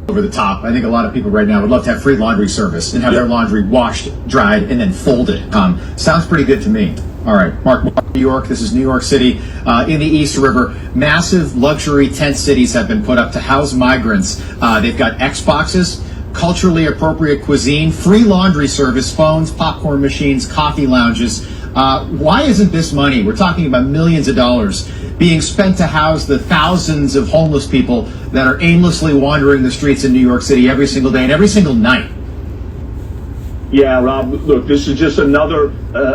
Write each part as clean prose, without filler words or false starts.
over the top. I think a lot of people right now would love to have free laundry service and have their laundry washed, dried, and then folded. Sounds pretty good to me. All right, Mark, New York. This is New York City in the East River. Massive luxury tent cities have been put up to house migrants. They've got Xboxes, culturally appropriate cuisine, free laundry service, phones, popcorn machines, coffee lounges. Why isn't this money, we're talking about millions of dollars, being spent to house the thousands of homeless people that are aimlessly wandering the streets in New York City every single day and every single night? Yeah, Rob, look, this is just another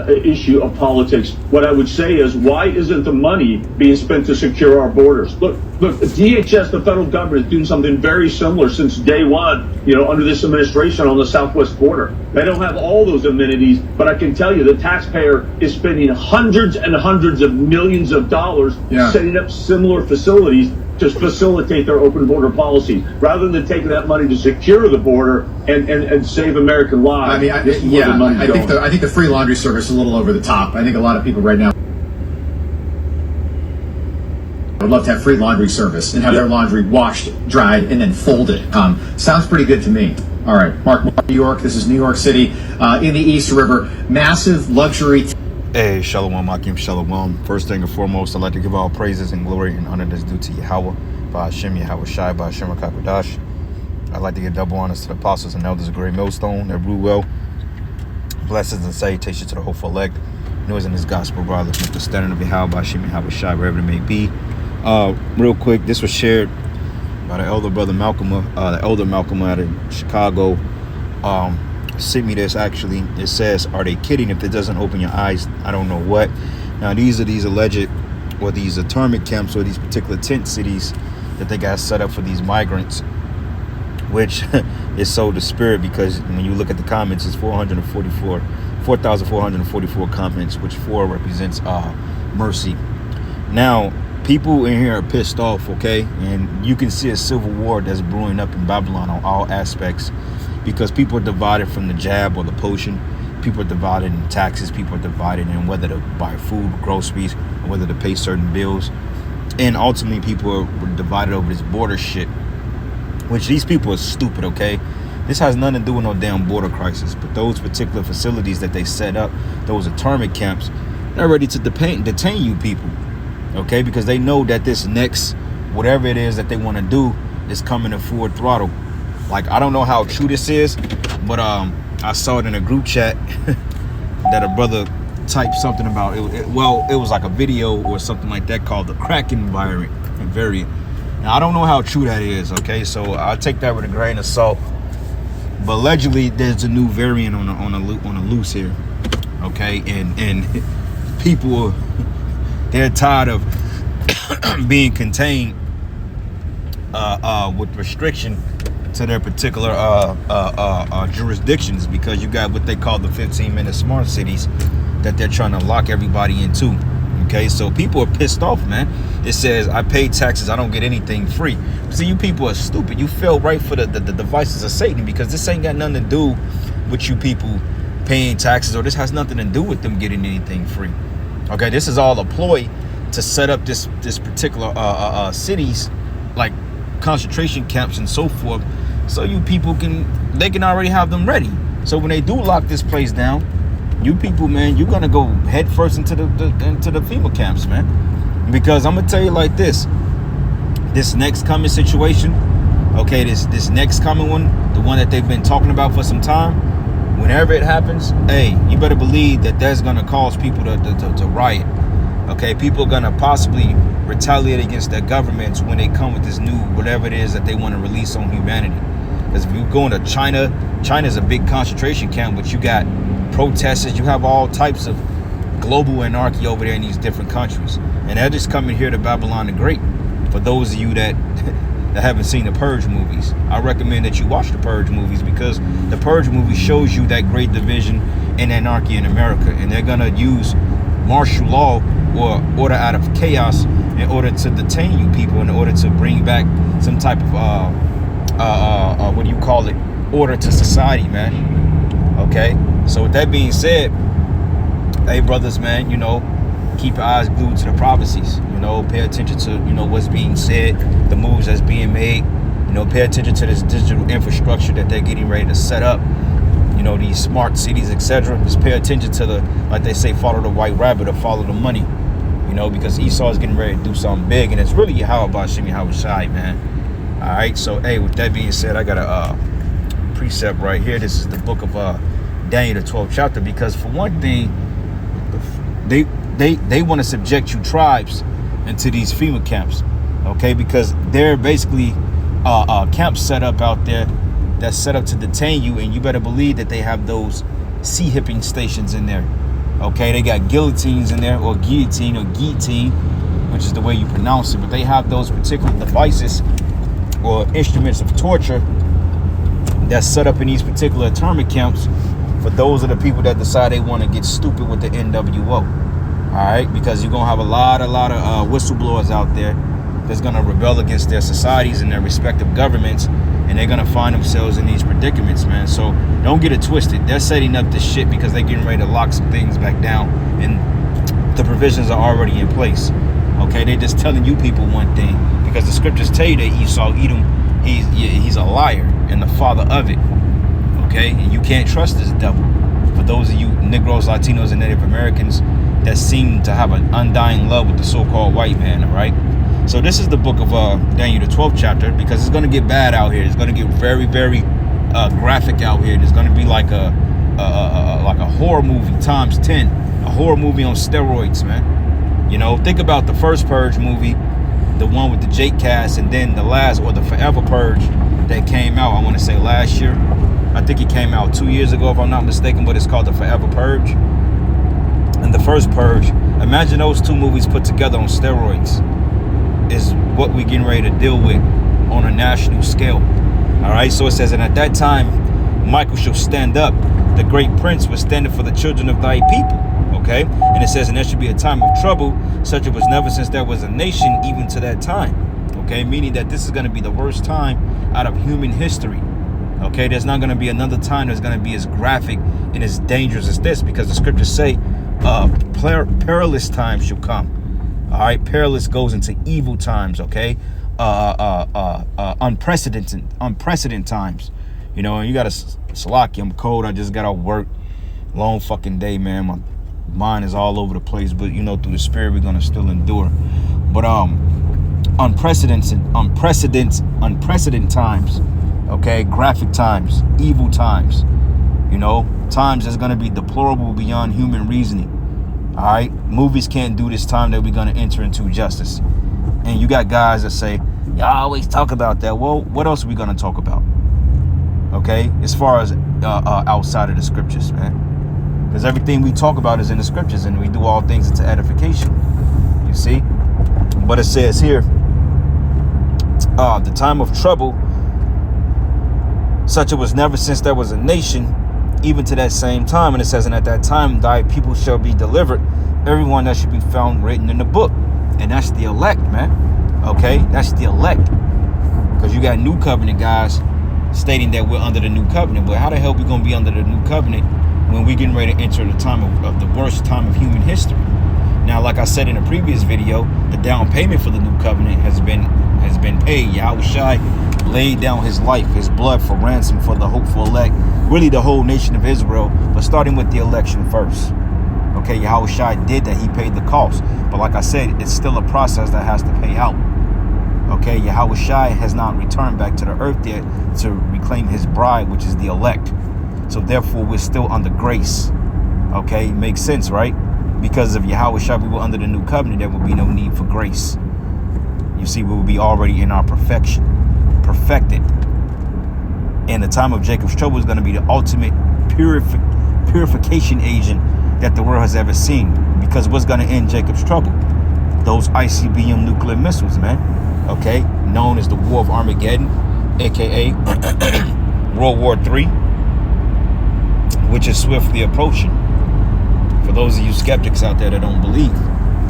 issue of politics. What I would say is, why isn't the money being spent to secure our borders? Look, DHS, the federal government, is doing something very similar since day one, under this administration on the southwest border. They don't have all those amenities, but I can tell you the taxpayer is spending hundreds and hundreds of millions of dollars setting up similar facilities to facilitate their open border policy, rather than taking that money to secure the border and save American lives. I mean, I think the free laundry service is a little over the top. I think a lot of people right now would love to have free laundry service and have their laundry washed, dried, and then folded. Sounds pretty good to me. All right, Mark, New York. This is New York City in the East River. Massive luxury. Hey, Shalom, Akim Shalom. First thing and foremost, I'd like to give all praises and glory and honor that's due to Yahweh, by Hashem, Yahweh Shai, by Hashem HaKadosh. I'd like to give double honors to the apostles and elders of Great Millstone that rule well. Blessings and salutations to the hopeful elect. Noise in this gospel, brother, with the standard of Yahweh, by Hashem, Yahweh Shai, wherever it may be. Real quick, this was shared by the elder brother Malcolm, the elder Malcolm out of Chicago. Sent me this actually. It says, are they kidding if it doesn't open your eyes? I don't know what. Now these are these alleged, or these internment camps, or these particular tent cities that they got set up for these migrants, which is so the spirit, because when you look at the comments, it's 4,444 comments, which 4 represents mercy. Now people in here are pissed off, okay, and you can see a civil war that's brewing up in Babylon on all aspects, because people are divided from the jab or the potion. People are divided in taxes. People are divided in whether to buy food, groceries, or whether to pay certain bills. And ultimately, people are divided over this border shit, which these people are stupid, okay? This has nothing to do with no damn border crisis. But those particular facilities that they set up, those internment camps, they're ready to detain you people, okay? Because they know that this next, whatever it is that they want to do, is coming to full throttle. Like, I don't know how true this is, but I saw it in a group chat that a brother typed something about it. It was like a video or something like that called the Kraken variant. Now, I don't know how true that is, okay? So I'll take that with a grain of salt. But allegedly, there's a new variant on a loose here, okay? And people, they're tired of being contained with restriction to their particular jurisdictions, because you got what they call the 15-minute smart cities that they're trying to lock everybody into. Okay, so people are pissed off, man. It says, I pay taxes, I don't get anything free. See, you people are stupid. You fell right for the devices of Satan, because this ain't got nothing to do with you people paying taxes, or this has nothing to do with them getting anything free. Okay, this is all a ploy to set up this particular cities, like concentration camps and so forth, so you people can already have them ready. So when they do lock this place down, you people, man, you're gonna go head first into the FEMA camps, man. Because I'm gonna tell you like this next coming situation, okay, this next coming one, the one that they've been talking about for some time, whenever it happens, hey, you better believe that that's gonna cause people to riot. Okay, people are gonna possibly retaliate against their governments when they come with this new whatever it is that they want to release on humanity. Because if you go into China's a big concentration camp, but you got protesters, you have all types of global anarchy over there in these different countries, and they're just coming here to Babylon the Great. For those of you that haven't seen the Purge movies, I recommend that you watch the Purge movies, because the Purge movie shows you that great division and anarchy in America, and they're gonna use martial law or order out of chaos in order to detain you people, in order to bring back some type of what do you call it, order to society, man. Okay, so with that being said, hey brothers, man, keep your eyes glued to the prophecies, pay attention to what's being said, the moves that's being made, pay attention to this digital infrastructure that they're getting ready to set up. These smart cities, etc. Just pay attention to the, like they say, follow the white rabbit or follow the money. Because Esau is getting ready to do something big, and it's really Yahweh Bashim Yahweh Shai, man. All right, so hey, with that being said, I got a precept right here. This is the book of Daniel, the 12th chapter, because for one thing, they want to subject you tribes into these FEMA camps, okay? Because they're basically camps set up out there that's set up to detain you, and you better believe that they have those sea hipping stations in there. Okay, they got guillotines in there, or guillotine, which is the way you pronounce it. But they have those particular devices or instruments of torture that's set up in these particular internment camps for those of the people that decide they want to get stupid with the NWO. All right, because you're gonna have a lot of whistleblowers out there that's gonna rebel against their societies and their respective governments, and they're gonna find themselves in these predicaments, man. So don't get it twisted. They're setting up this shit because they're getting ready to lock some things back down, and the provisions are already in place. Okay, they're just telling you people one thing, because the scriptures tell you that Esau, Edom, he's a liar and the father of it. Okay, and you can't trust this devil. For those of you Negroes, Latinos, and Native Americans that seem to have an undying love with the so-called white man, all right? So this is the book of Daniel, the 12th chapter, because it's going to get bad out here. It's going to get very, very graphic out here. It's going to be like a horror movie times 10, a horror movie on steroids, man. Think about the first Purge movie, the one with the Jake cast, and then the last, or the Forever Purge that came out, I want to say last year. I think it came out 2 years ago, if I'm not mistaken, but it's called the Forever Purge. And the first Purge, imagine those two movies put together on steroids, is what we're getting ready to deal with on a national scale. All right, so it says, and at that time Michael shall stand up, the great prince was standing for the children of thy people. Okay, and it says, and there should be a time of trouble, such as was never since there was a nation, even to that time. Okay, meaning that this is going to be the worst time out of human history. Okay, there's not going to be another time that's going to be as graphic and as dangerous as this, because the scriptures say perilous times shall come. All right, perilous goes into evil times. Okay, unprecedented times. And you got to Salaki. I'm cold. I just got off work. Long fucking day, man. My mind is all over the place, but through the spirit we're gonna still endure. But unprecedented times. Okay, graphic times, evil times. Times that's gonna be deplorable beyond human reasoning. All right, movies can't do this time that we're gonna enter into justice. And you got guys that say, y'all always talk about that. Well, what else are we gonna talk about? Okay, as far as outside of the scriptures, man, because everything we talk about is in the scriptures, and we do all things into edification. You see, but it says here, the time of trouble, such it was never since there was a nation, even to that same time. And it says, and at that time thy people shall be delivered, everyone that should be found written in the book. And that's the elect, man. Okay, that's the elect, because you got new covenant guys stating that we're under the new covenant. But how the hell we gonna be under the new covenant when we getting ready to enter the time of the worst time of human history? Now, like I said in a previous video, the down payment for the new covenant has been paid. Yahweh Shai laid down his life, his blood, for ransom for the hopeful elect, really the whole nation of Israel, but starting with the election first. Okay, Yahweh Shai did that. He paid the cost. But like I said, it's still a process that has to pay out. Okay, Yahweh Shai has not returned back to the earth yet to reclaim his bride, which is the elect. So therefore, we're still under grace. Okay, makes sense, right? Because of Yahweh Shai, we were under the new covenant, there will be no need for grace. You see, we will be already in our perfected. And the time of Jacob's trouble is going to be the ultimate purification agent that the world has ever seen. Because what's going to end Jacob's trouble? Those ICBM nuclear missiles, man. Okay, known as the War of Armageddon, aka World War III, which is swiftly approaching. For those of you skeptics out there that don't believe,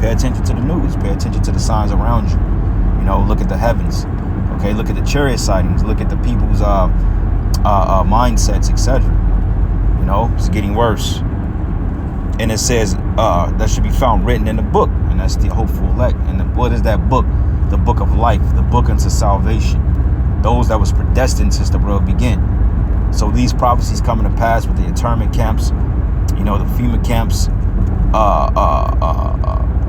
pay attention to the news, pay attention to the signs around you. Look at the heavens. Okay, look at the chariot sightings, look at the people's mindsets, etc. It's getting worse. And it says that should be found written in the book, and that's the hopeful elect. And what is that book? The book of life, the book unto salvation. those that was predestined since the world began. So these prophecies coming to pass with the internment camps, the FEMA camps,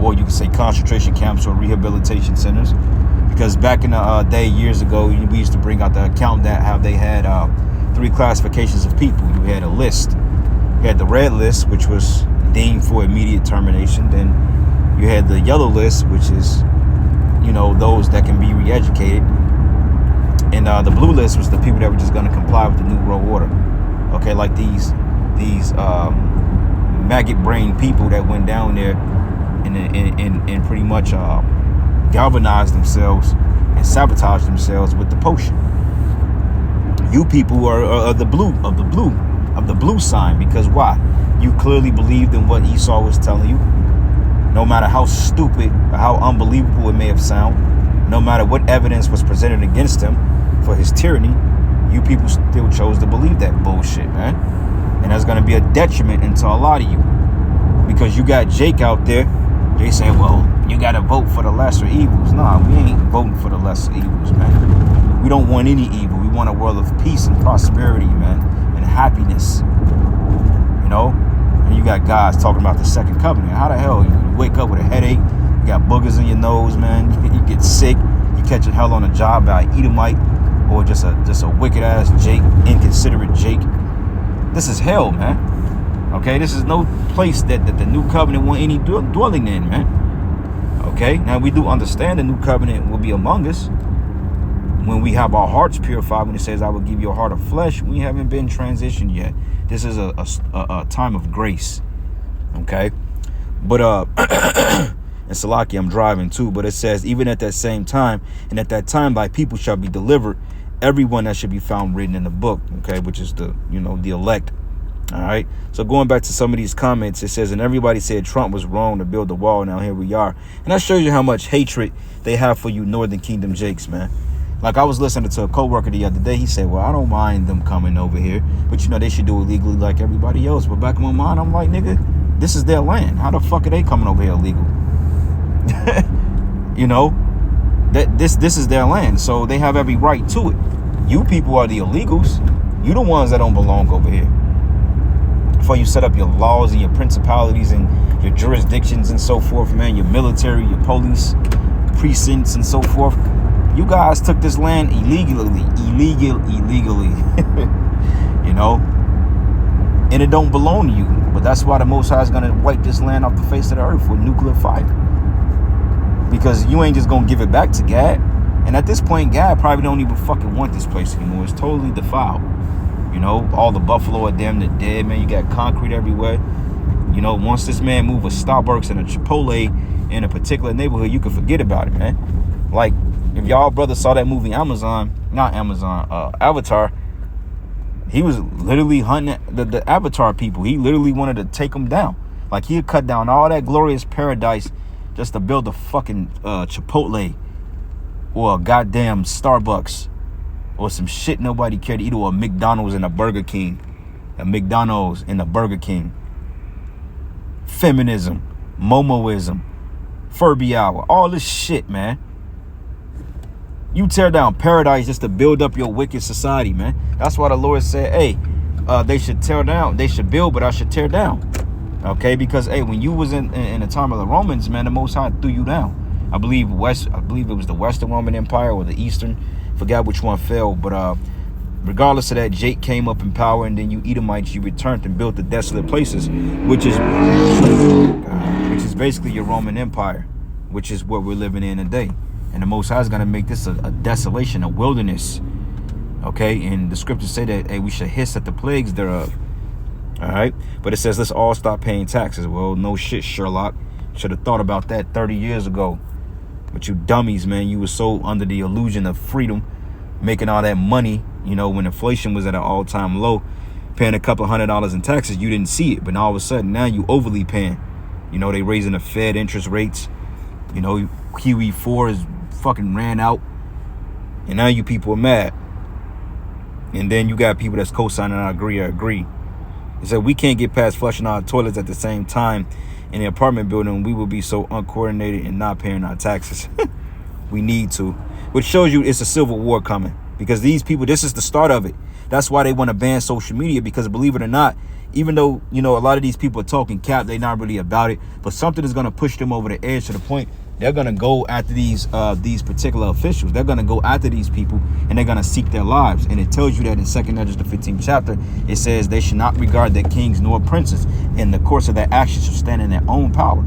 or you could say concentration camps or rehabilitation centers. Because back in the day, years ago, we used to bring out the account that how they had 3 classifications of people. You had a list. You had the red list, which was deemed for immediate termination. Then you had the yellow list, which is, those that can be re-educated. And the blue list was the people that were just going to comply with the New World Order. Okay, like these maggot brain people that went down there and pretty much galvanized themselves and sabotaged themselves with the potion. You people are of the blue sign, because why? You clearly believed in what Esau was telling you, no matter how stupid or how unbelievable it may have sounded, no matter what evidence was presented against him for his tyranny. You people still chose to believe that bullshit, man. And that's going to be a detriment into a lot of you, because you got Jake out there. They say, well, you got to vote for the lesser evils. Nah, we ain't voting for the lesser evils, man. We don't want any evil. We want a world of peace and prosperity, man, and happiness. And you got guys talking about the second covenant. How the hell you wake up with a headache? You got boogers in your nose, man. You get sick. You catch a hell on a job by an Edomite or just a wicked ass Jake, inconsiderate Jake. This is hell, man. Okay, this is no place that the new covenant want any dwelling in, man. Okay, now we do understand the new covenant will be among us when we have our hearts purified. When it says, I will give you a heart of flesh, we haven't been transitioned yet. This is a time of grace. Okay, but and Salaki, I'm driving too, but it says, even at that same time, and at that time thy people shall be delivered, everyone that should be found written in the book. Okay, which is the elect. All right, so going back to some of these comments, it says, and everybody said Trump was wrong to build the wall. Now here we are. And that shows you how much hatred they have for you Northern Kingdom Jakes, man. Like, I was listening to a co-worker the other day. He said, well, I don't mind them coming over here, but they should do it legally like everybody else. But back in my mind, I'm like, nigga, this is their land. How the fuck are they coming over here illegal? That this is their land, so they have every right to it. You people are the illegals. You the ones that don't belong over here. Before you set up your laws and your principalities and your jurisdictions and so forth, man, your military, your police precincts and so forth, you guys took this land illegally, and it don't belong to you. But that's why the Most High is gonna wipe this land off the face of the earth with nuclear fire, because you ain't just gonna give it back to Gad. And at this point, Gad probably don't even fucking want this place anymore. It's totally defiled. All the buffalo are damn near dead, man. You got concrete everywhere. Once this man move a Starbucks and a Chipotle in a particular neighborhood, you can forget about it, man. Like, if y'all brothers saw that movie Avatar, he was literally hunting the Avatar people. He literally wanted to take them down. Like, he'd cut down all that glorious paradise just to build a fucking Chipotle or a goddamn Starbucks or some shit nobody cared to eat, or a McDonald's and a Burger King. A McDonald's and a Burger King. Feminism, Momoism, Furby Hour, all this shit, man. You tear down paradise just to build up your wicked society, man. That's why the Lord said, hey, they should tear down. They should build, but I should tear down. Okay, because, hey, when you was in the time of the Romans, man, the Most High threw you down. I believe it was the Western Roman Empire or the Eastern. Forgot which one fell, but regardless of that, Jake came up in power, and then you Edomites, you returned and built the desolate places, which is basically your Roman Empire, which is what we're living in today. And the Most High is going to make this a desolation, a wilderness. Okay, and the scriptures say that, hey, we should hiss at the plagues thereof. All right, but it says let's all stop paying taxes. Well, no shit, Sherlock. Should have thought about that 30 years ago. But you dummies, man, you were so under the illusion of freedom, making all that money, when inflation was at an all-time low, paying a couple $100 in taxes, you didn't see it. But all of a sudden, now you overly paying. They raising the Fed interest rates. QE4 is fucking ran out. And now you people are mad. And then you got people that's co-signing, I agree. It said we can't get past flushing our toilets at the same time in the apartment building. We will be so uncoordinated and not paying our taxes. We need to. Which shows you it's a civil war coming. because these people, this is the start of it. That's why they want to ban social media, because believe it or not, even though, you know, a lot of these people are talking cap, they're not really about it, but something is going to push them over the edge to the point they're going to go after these particular officials. They're going to go after these people, and they're going to seek their lives. And it tells you that in 2 Judges, the 15th chapter, it says they should not regard their kings nor princes. In the course of their actions should stand in their own power.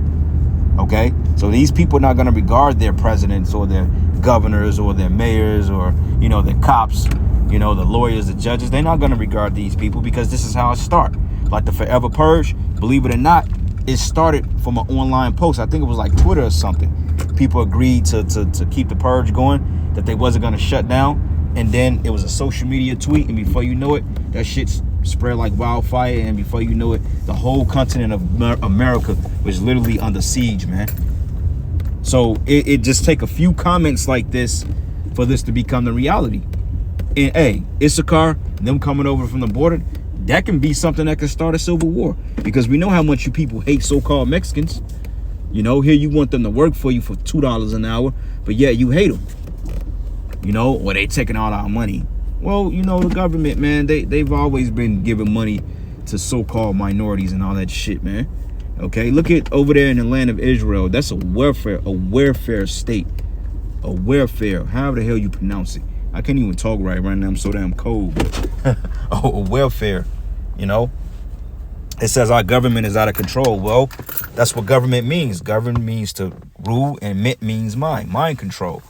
Okay? So these people are not going to regard their presidents or their governors or their mayors or, you know, their cops, you know, the lawyers, the judges. They're not going to regard these people, because this is how it starts. Like the Forever Purge, believe it or not, it started from an online post. I think it was like Twitter or something. People agreed to keep the purge going, that they wasn't going to shut down. And then it was a social media tweet, and before you know it, that shit spread like wildfire. And before you know it, the whole continent of America was literally under siege, man. So it just take a few comments like this for this to become the reality. And hey, Issachar, them coming over from the border, that can be something that can start a civil war, because we know how much you people hate so-called Mexicans. You know, here you want them to work for you for $2 an hour, but yeah, you hate them. You know, or they taking all our money. Well, you know, the government, man, they've always been giving money to so-called minorities and all that shit, man. Okay, look at over there in the land of Israel. That's a welfare state. A welfare, however the hell you pronounce it. I can't even talk right now. I'm so damn cold. Oh, welfare, you know. It says our government is out of control. Well, that's what government means. Government means to rule, and mint means mind control.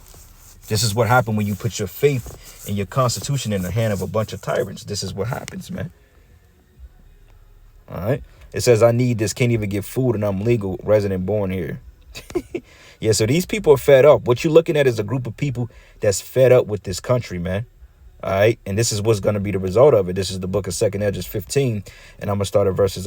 This is what happened when you put your faith and your constitution in the hand of a bunch of tyrants. This is what happens, man. All right. It says I need this, can't even get food, and I'm legal, resident, born here. Yeah, so these people are fed up. What you're looking at is a group of people that's fed up with this country, man. All right, and this is what's going to be the result of it. This is the book of 2 Judges 15, and I'm going to start at verses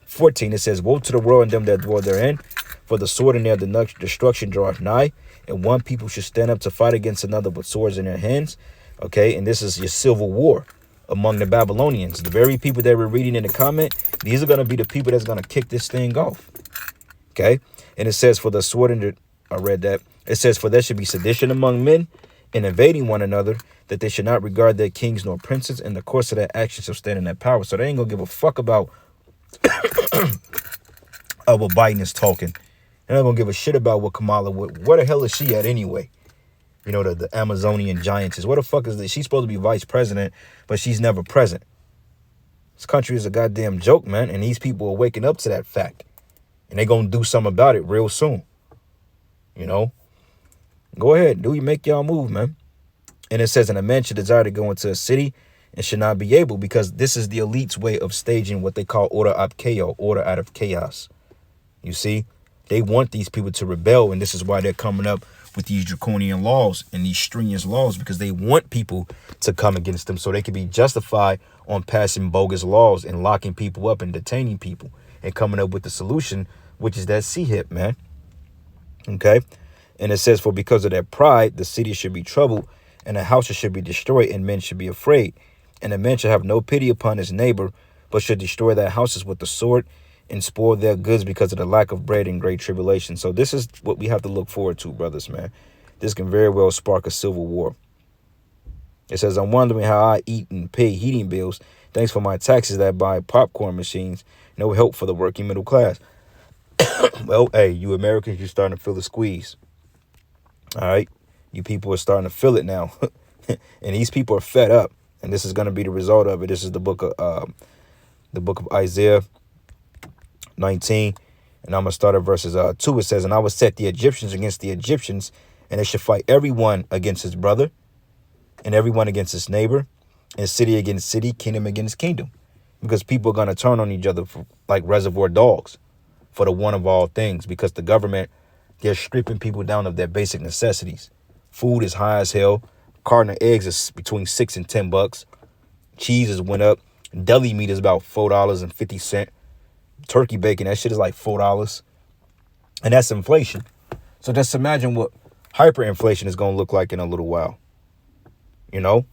14. It says, woe to the world and them that dwell therein, for the sword and their destruction draweth nigh, and one people should stand up to fight against another with swords in their hands. Okay, and this is your civil war among the Babylonians. The very people that we're reading in the comment, these are going to be the people that's going to kick this thing off. Okay, and it says, for the sword and I read that. It says, for there should be sedition among men, and invading one another, that they should not regard their kings nor princes, in the course of their actions shall stand in their power. So they ain't gonna give a fuck about what Biden is talking. They're not gonna give a shit about what Kamala, where the hell is she at anyway? You know, the Amazonian giantess. What the fuck is this? She's supposed to be vice president, but she's never present. This country is a goddamn joke, man. And these people are waking up to that fact. And they're gonna do something about it real soon. You know? Go ahead, make y'all move, man. And it says, and a man should desire to go into a city and should not be able, because this is the elite's way of staging what they call order ab chaos, order out of chaos. You see, they want these people to rebel, and this is why they're coming up with these draconian laws and these strenuous laws, because they want people to come against them so they can be justified on passing bogus laws and locking people up and detaining people and coming up with the solution, which is that C-hip, man. Okay. And it says, for because of their pride, the city should be troubled, and the houses should be destroyed, and men should be afraid. And a man should have no pity upon his neighbor, but should destroy their houses with the sword and spoil their goods because of the lack of bread and great tribulation. So this is what we have to look forward to, brothers, man. This can very well spark a civil war. It says, I'm wondering how I eat and pay heating bills. Thanks for my taxes that buy popcorn machines. No help for the working middle class. Well, hey, you Americans, you're starting to feel the squeeze. All right. You people are starting to feel it now. And these people are fed up. And this is going to be the result of it. This is the book of Isaiah 19. And I'm going to start at verses 2. It says, and I will set the Egyptians against the Egyptians, and they should fight everyone against his brother, and everyone against his neighbor, and city against city, kingdom against kingdom. Because people are going to turn on each other like reservoir dogs for the one of all things. Because the government, they're stripping people down of their basic necessities. Food is high as hell. Carton of eggs is between $6 and $10. Cheese has went up. Deli meat is about $4.50. Turkey bacon, that shit is like $4. And that's inflation. So just imagine what hyperinflation is going to look like in a little while. You know?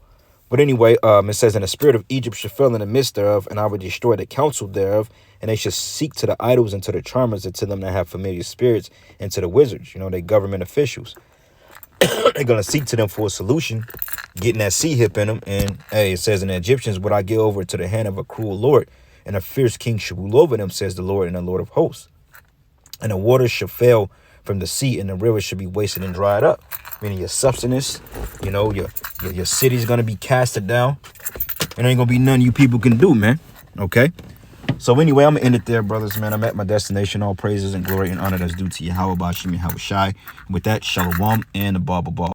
But anyway, it says, and the spirit of Egypt shall fell in the midst thereof, and I will destroy the counsel thereof, and they shall seek to the idols and to the charmers and to them that have familiar spirits and to the wizards, you know, they government officials. They're going to seek to them for a solution, getting that sea hip in them. And hey, it says in the Egyptians, would I give over to the hand of a cruel Lord, and a fierce king should rule over them, says the Lord and the Lord of hosts. And the waters shall fail from the sea, and the rivers should be wasted and dried up. Meaning your substance, you know, your city's gonna be casted down. And ain't gonna be nothing you people can do, man. Okay. So anyway, I'm gonna end it there, brothers, man. I'm at my destination. All praises and glory and honor that's due to Yahweh Bashim Yahweh Shai. With that, shalom and the Baba.